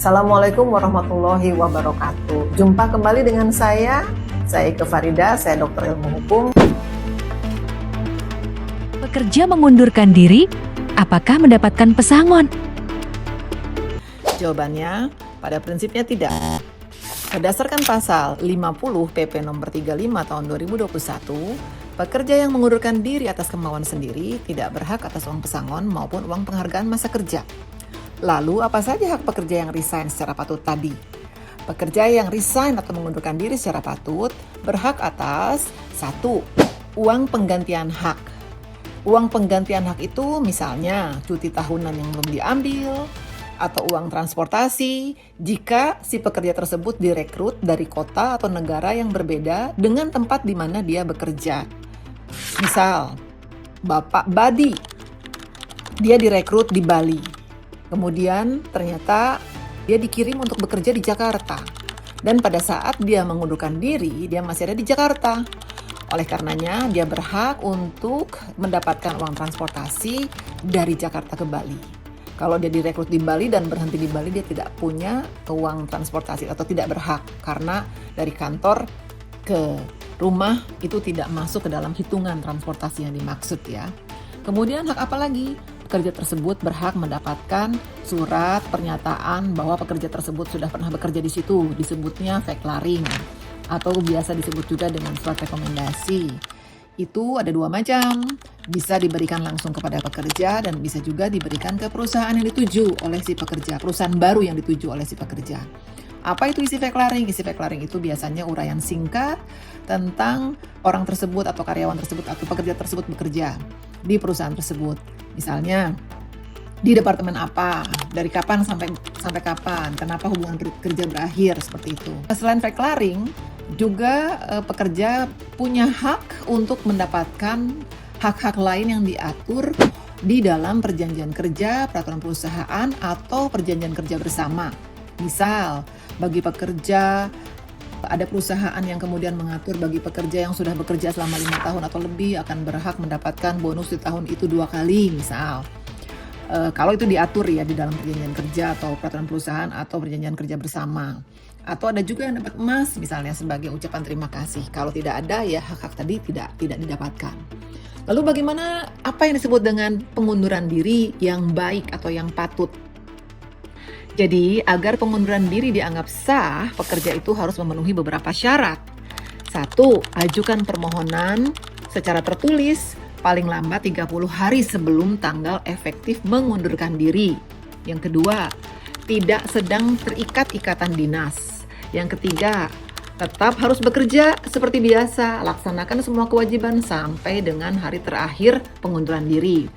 Assalamualaikum warahmatullahi wabarakatuh. Jumpa kembali dengan saya Ike Farida, saya dokter ilmu hukum. Pekerja mengundurkan diri, apakah mendapatkan pesangon? Jawabannya, pada prinsipnya tidak. Berdasarkan pasal 50 PP nomor 35 tahun 2021, pekerja yang mengundurkan diri atas kemauan sendiri tidak berhak atas uang pesangon maupun uang penghargaan masa kerja. Lalu apa saja hak pekerja yang resign secara patut tadi? Pekerja yang resign atau mengundurkan diri secara patut berhak atas 1. Uang penggantian hak. Uang penggantian hak itu misalnya cuti tahunan yang belum diambil, atau uang transportasi jika si pekerja tersebut direkrut dari kota atau negara yang berbeda dengan tempat di mana dia bekerja. Misal, Bapak Badi, dia direkrut di Bali. Kemudian ternyata dia dikirim untuk bekerja di Jakarta. Dan pada saat dia mengundurkan diri, dia masih ada di Jakarta. Oleh karenanya, dia berhak untuk mendapatkan uang transportasi dari Jakarta ke Bali. Kalau dia direkrut di Bali dan berhenti di Bali, dia tidak punya uang transportasi atau tidak berhak. Karena dari kantor ke rumah itu tidak masuk ke dalam hitungan transportasi yang dimaksud ya. Kemudian hak apa lagi? Pekerja tersebut berhak mendapatkan surat pernyataan bahwa pekerja tersebut sudah pernah bekerja di situ, disebutnya veklaring atau biasa disebut juga dengan surat rekomendasi. Itu ada 2 macam, bisa diberikan langsung kepada pekerja dan bisa juga diberikan ke perusahaan yang dituju oleh si pekerja, perusahaan baru yang dituju oleh si pekerja. Apa itu isi veklaring? Isi veklaring itu biasanya uraian singkat tentang orang tersebut atau karyawan tersebut atau pekerja tersebut bekerja di perusahaan tersebut. Misalnya, di departemen apa, dari kapan sampai kapan, kenapa hubungan kerja berakhir, seperti itu. Selain veklaring, juga pekerja punya hak untuk mendapatkan hak-hak lain yang diatur di dalam perjanjian kerja, peraturan perusahaan, atau perjanjian kerja bersama. Misal, bagi pekerja, ada perusahaan yang kemudian mengatur bagi pekerja yang sudah bekerja selama 5 tahun atau lebih akan berhak mendapatkan bonus di tahun itu 2 kali, misal. Kalau itu diatur ya di dalam perjanjian kerja atau peraturan perusahaan atau perjanjian kerja bersama. Atau ada juga yang dapat emas misalnya sebagai ucapan terima kasih. Kalau tidak ada ya hak-hak tadi tidak didapatkan. Lalu bagaimana apa yang disebut dengan pengunduran diri yang baik atau yang patut? Jadi, agar pengunduran diri dianggap sah, pekerja itu harus memenuhi beberapa syarat. 1. Ajukan permohonan secara tertulis paling lambat 30 hari sebelum tanggal efektif mengundurkan diri. Yang kedua, tidak sedang terikat ikatan dinas. Yang ketiga, tetap harus bekerja seperti biasa, laksanakan semua kewajiban sampai dengan hari terakhir pengunduran diri.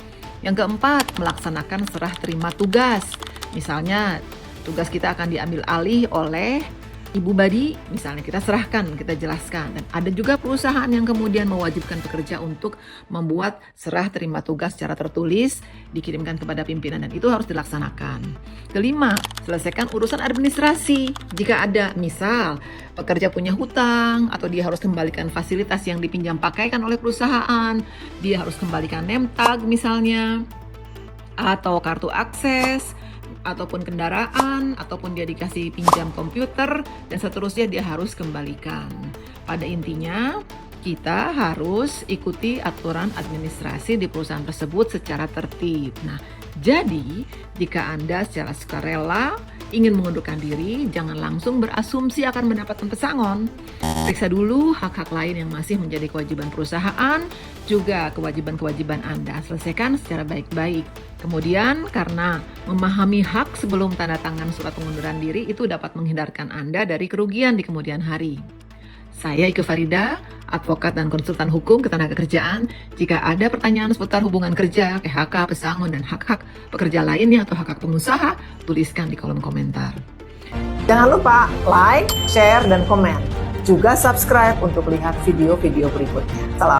Yang keempat, melaksanakan serah terima tugas. Misalnya, tugas kita akan diambil alih oleh Ibu Badi, misalnya kita serahkan, kita jelaskan. Dan ada juga perusahaan yang kemudian mewajibkan pekerja untuk membuat serah terima tugas secara tertulis, dikirimkan kepada pimpinan, dan itu harus dilaksanakan. Kelima, selesaikan urusan administrasi. Jika ada, misal pekerja punya hutang, atau dia harus kembalikan fasilitas yang dipinjam pakaikan oleh perusahaan, dia harus kembalikan name tag misalnya, atau kartu akses, ataupun kendaraan, ataupun dia dikasih pinjam komputer, dan seterusnya dia harus kembalikan. Pada intinya, kita harus ikuti aturan administrasi di perusahaan tersebut secara tertib. Nah, jadi jika Anda secara sukarela ingin mengundurkan diri, jangan langsung berasumsi akan mendapatkan pesangon. Periksa dulu hak-hak lain yang masih menjadi kewajiban perusahaan, juga kewajiban-kewajiban Anda. Selesaikan secara baik-baik. Kemudian, karena memahami hak sebelum tanda tangan surat pengunduran diri itu dapat menghindarkan Anda dari kerugian di kemudian hari. Saya Ike Farida, advokat dan konsultan hukum ketenagakerjaan. Jika ada pertanyaan seputar hubungan kerja, PHK, pesangon, dan hak-hak pekerja lainnya atau hak-hak pengusaha, tuliskan di kolom komentar. Jangan lupa like, share, dan komen. Juga subscribe untuk lihat video-video berikutnya. Salam.